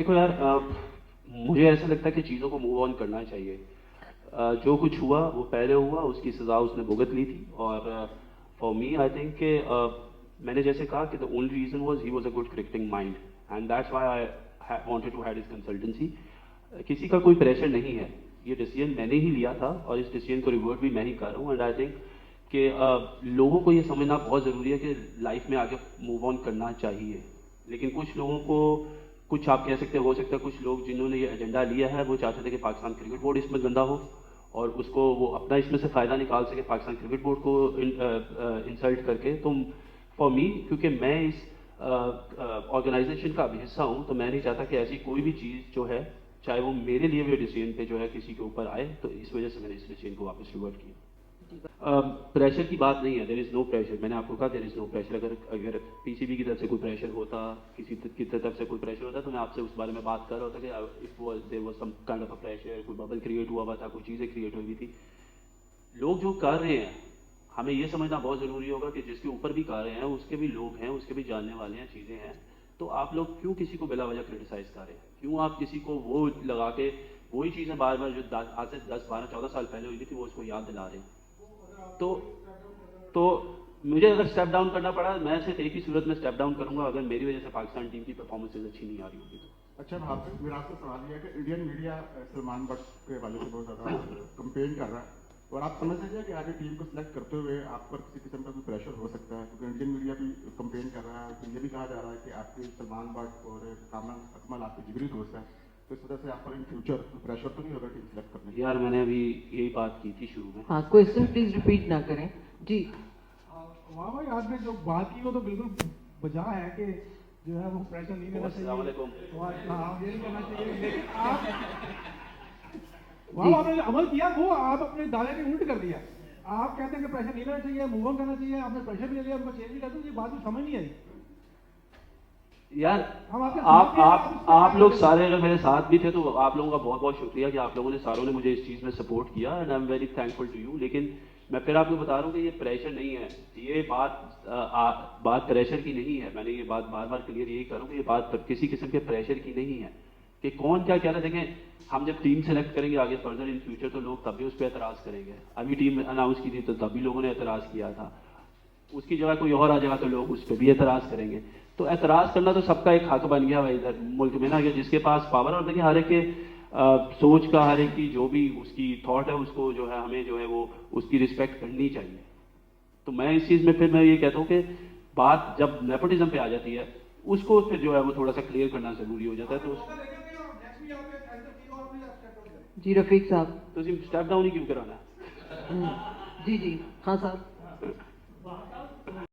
देखो यार, मुझे ऐसा लगता है कि चीज़ों को मूव ऑन करना चाहिए। जो कुछ हुआ वो पहले हुआ, उसकी सज़ा उसने भुगत ली थी। और फॉर मी आई थिंक कि मैंने जैसे कहा कि the only reason was he was a good cricketing mind, and that's why I wanted to have his consultancy. किसी का कोई प्रेशर नहीं है, ये डिसीजन मैंने ही लिया था और इस डिसीजन को रिवर्ट भी मैं ही कर रहा हूँ। एंड आई थिंक कि लोगों को ये समझना बहुत ज़रूरी है कि लाइफ में आगे मूव ऑन करना चाहिए। लेकिन कुछ लोगों को, कुछ आप कह सकते हो सकता है कुछ लोग जिन्होंने ये एजेंडा लिया है वो चाहते थे कि पाकिस्तान क्रिकेट बोर्ड इसमें गंदा हो और उसको वो अपना इसमें से फ़ायदा निकाल सके पाकिस्तान क्रिकेट बोर्ड को इंसल्ट करके। तो फॉर मी, क्योंकि मैं इस ऑर्गेनाइजेशन का अब हिस्सा हूँ, तो मैं नहीं चाहता कि ऐसी कोई भी चीज़ जो है, चाहे वो मेरे लिए भी डिसीजन पे जो है किसी के ऊपर आए, तो इस वजह से मैंने इस डिसीजन को वापस रिवर्ट किया। प्रेशर की बात नहीं है, देयर इज़ नो प्रेशर। मैंने आपको कहा देयर इज़ नो प्रेशर। अगर अगर पीसीबी की तरफ से कोई प्रेशर होता, किसी की तरफ से कोई प्रेशर होता, तो मैं आपसे उस बारे में बात कर रहा होता कि if there was some kind of a pressure, कोई बबल क्रिएट हुआ था, कोई चीज़ें क्रिएट हुई थी। लोग जो कर रहे हैं, हमें ये समझना बहुत ज़रूरी होगा कि जिसके ऊपर भी कर रहे हैं उसके भी लोग हैं, उसके भी जानने वाले हैं, चीज़ें हैं। तो आप लोग क्यों किसी को बिला वजह क्रिटिसाइज़ कर रहे हैं? क्यों आप किसी को वो लगा के वही चीज़ें बार बार जो आज से 10 12 14 साल पहले हुई थी वो उसको याद दिला रहे हैं? तो तो मुझे अगर स्टेप डाउन करना पड़ा, मैं सिर्फ एक ही सूरत में स्टेप डाउन करूंगा, अगर मेरी वजह से पाकिस्तान टीम की परफॉर्मेंसेज अच्छी नहीं आ रही होगी तो। अच्छा, मेरा आपसे सवाल ये है कि इंडियन मीडिया सलमान बट के हवाले से बहुत ज़्यादा कंपेन कर रहा है, और आप समझ लीजिए कि आगे टीम को सिलेक्ट करते हुए आप पर किसी किस्म का कोई प्रेशर हो सकता है, क्योंकि इंडियन मीडिया भी कंपेन कर रहा है। तो ये भी कहा जा रहा है कि आपके सलमान बट और कामरान अकमल आपके जिगरी दोस्त हैं, तो इस वजह से आप पर इन फ्यूचर प्रेशर तो नहीं होगा टीम सिलेक्ट करने की? यार मैंने अभी यही बात की थी शुरू में। हाँ, क्वेश्चन प्लीज रिपीट ना करें जी। वाह भाई, आपने जो बात की वो तो बिल्कुल बजा है कि जो है वो प्रेशर नहीं लेना चाहिए। हाँ, ये नहीं करना चाहिए, लेकिन आप वाह आपने जो अमल किया वो आप अपने दायरे के उल्ट कर दिया। आप कहते हैं कि प्रेशर नहीं लेना चाहिए, मूव ऑन करना चाहिए, आपने प्रेशर भी ले लिया, उनको चेंज भी कर दो। ये बात तो समझ नहीं आई यार हम आपके आप लोग सारे अगर मेरे साथ भी थे तो आप लोगों का बहुत बहुत शुक्रिया कि आप लोगों ने सारों ने मुझे इस चीज़ में सपोर्ट किया, and I am very thankful to you. लेकिन मैं फिर आपको बता रहा हूँ कि ये प्रेशर नहीं है, ये बात प्रेशर की नहीं है। मैंने ये बात बार बार क्लियर यही करूँ कि ये बात किसी किस्म के प्रेशर की नहीं है कि कौन क्या कह रहे हैं। देखें, हम जब टीम सेलेक्ट करेंगे आगे फर्दर इन फ्यूचर, तो लोग तब भी उस पर एतराज़ करेंगे। अभी टीम अनाउंस की थी तो तभी लोगों ने एतराज़ किया था, उसकी जगह कोई और आ जाएगा तो लोग उस पर भी एतराज़ करेंगे। तो एतराज़ करना तो सबका एक हक बन गया भाई इधर मुल्क में ना, कि जिसके पास पावर। और देखिए हर एक के सोच का, हर एक की जो भी उसकी थॉट है, उसको जो है हमें जो है वो उसकी रिस्पेक्ट करनी चाहिए। तो मैं इस चीज़ में फिर मैं ये कहता हूँ कि बात जब नेपोटिज्म पे आ जाती है, उसको फिर जो है वो थोड़ा सा क्लियर करना ज़रूरी हो जाता है। तो जी रफीक साहब। स्टेप डाउन ही क्यों कराना है? जी जी हाँ साहब।